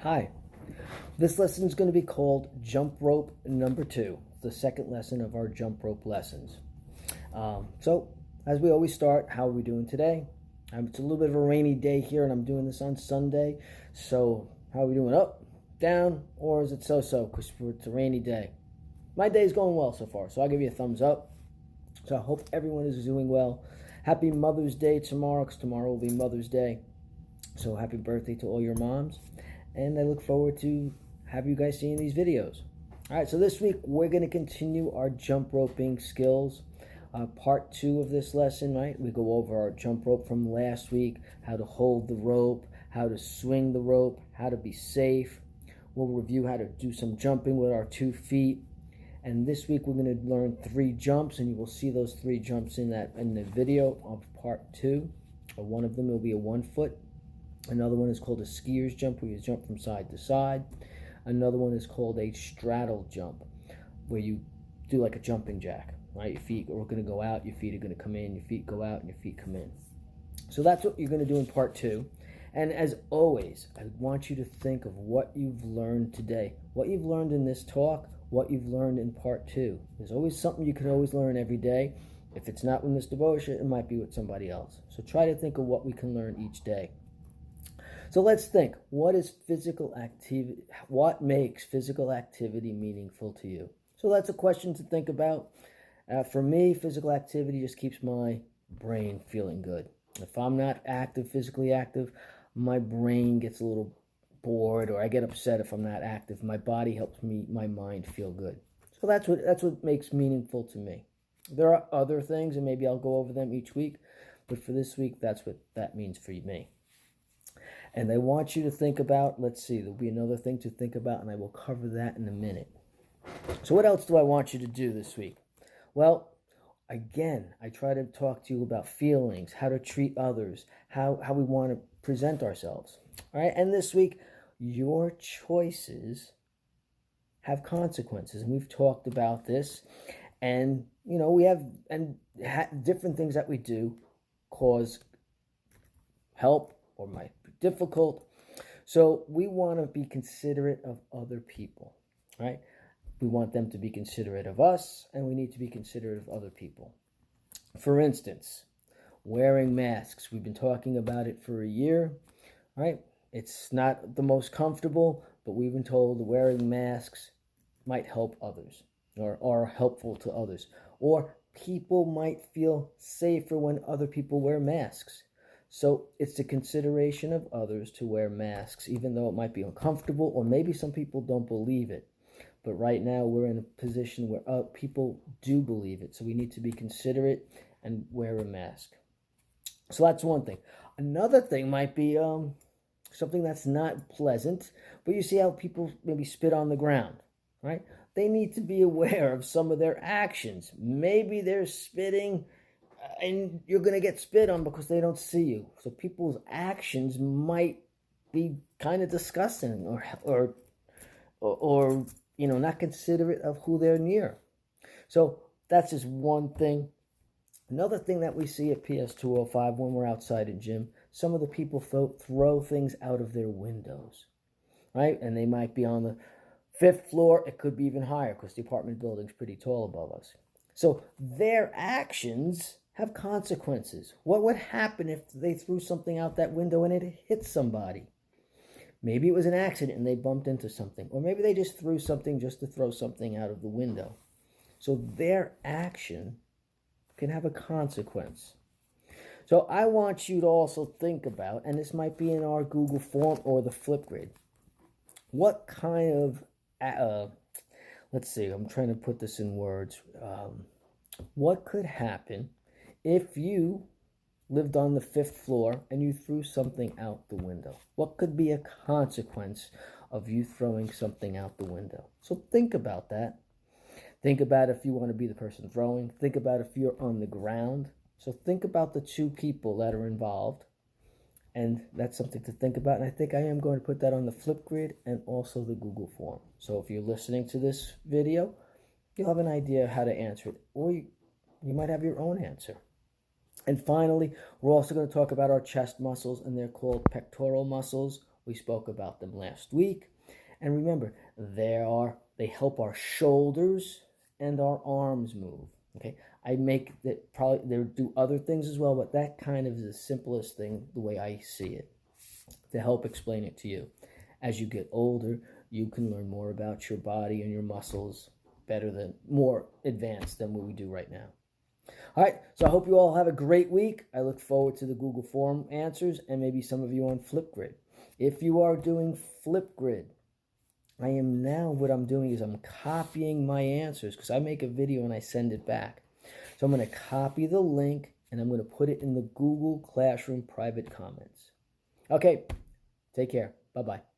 Hi, this lesson is going to be called Jump Rope number 2, the second lesson of our jump rope lessons. So, as we always start, how are we doing today? It's a little bit of a rainy day here, and I'm doing this on Sunday. So, how are we doing? Up, down, or is it so-so because it's a rainy day? My day is going well so far, so I'll give you a thumbs up. So, I hope everyone is doing well. Happy Mother's Day tomorrow, because tomorrow will be Mother's Day. So, happy birthday to all your moms. And I look forward to have you guys seeing these videos. All right, so this week we're going to continue our jump roping skills. Part 2 of this lesson, right? We go over our jump rope from last week, how to hold the rope, how to swing the rope, how to be safe. We'll review how to do some jumping with our 2 feet. And this week we're going to learn 3 jumps, and you will see those 3 jumps in the video of part 2. One of them will be a 1 foot. Another one is called a skier's jump, where you jump from side to side. Another one is called a straddle jump, where you do like a jumping jack, right? Your feet are going to go out, your feet are going to come in, your feet go out, and your feet come in. So that's what you're going to do in part 2. And as always, I want you to think of what you've learned today, what you've learned in this talk, what you've learned in part 2. There's always something you can always learn every day. If it's not with Mr. Boccia, it might be with somebody else. So try to think of what we can learn each day. So let's think, what makes physical activity meaningful to you? So that's a question to think about. For me, physical activity just keeps my brain feeling good. If I'm not physically active, my brain gets a little bored, or I get upset if I'm not active. My body helps my mind feel good. So that's what makes meaningful to me. There are other things, and maybe I'll go over them each week, but for this week, that's what that means for me. And I want you to think about, let's see, there'll be another thing to think about, and I will cover that in a minute. So what else do I want you to do this week? Well, again, I try to talk to you about feelings, how to treat others, how we want to present ourselves. All right, and this week, your choices have consequences, and we've talked about this. And, you know, we have different things that we do cause help or might be difficult. So we want to be considerate of other people, right? We want them to be considerate of us, and we need to be considerate of other people. For instance, wearing masks. We've been talking about it for a year, right? It's not the most comfortable, but we've been told wearing masks might help others, or are helpful to others. Or people might feel safer when other people wear masks. So it's the consideration of others to wear masks, even though it might be uncomfortable, or maybe some people don't believe it. But right now we're in a position where people do believe it. So we need to be considerate and wear a mask. So that's one thing. Another thing might be something that's not pleasant, but you see how people maybe spit on the ground, right? They need to be aware of some of their actions. Maybe they're spitting and you're going to get spit on because they don't see you. So people's actions might be kind of disgusting, or you know, not considerate of who they're near. So that's just one thing. Another thing that we see at PS205 when we're outside in gym, some of the people throw things out of their windows, right? And they might be on the 5th floor. It could be even higher because the apartment building's pretty tall above us. So their actions have consequences. What would happen if they threw something out that window and it hit somebody? Maybe it was an accident and they bumped into something. Or maybe they just threw something just to throw something out of the window. So their action can have a consequence. So I want you to also think about, and this might be in our Google form or the Flipgrid, what kind of, let's see, I'm trying to put this in words. What could happen if you lived on the 5th floor and you threw something out the window? What could be a consequence of you throwing something out the window? So think about that. Think about if you want to be the person throwing. Think about if you're on the ground. So think about the 2 people that are involved. And that's something to think about. And I think I am going to put that on the Flipgrid and also the Google form. So if you're listening to this video, you'll have an idea how to answer it. Or you might have your own answer. And finally, we're also going to talk about our chest muscles, and they're called pectoral muscles We spoke about them last week. And remember, they help our shoulders and our arms move. Okay, I make that probably they do other things as well, but that kind of is the simplest thing the way I see it to help explain it to you. As you get older, you can learn more about your body and your muscles more advanced than what we do right now. All right, so I hope you all have a great week. I look forward to the Google Form answers and maybe some of you on Flipgrid. If you are doing Flipgrid, what I'm doing is I'm copying my answers because I make a video and I send it back. So I'm going to copy the link and I'm going to put it in the Google Classroom private comments. Okay, take care. Bye-bye.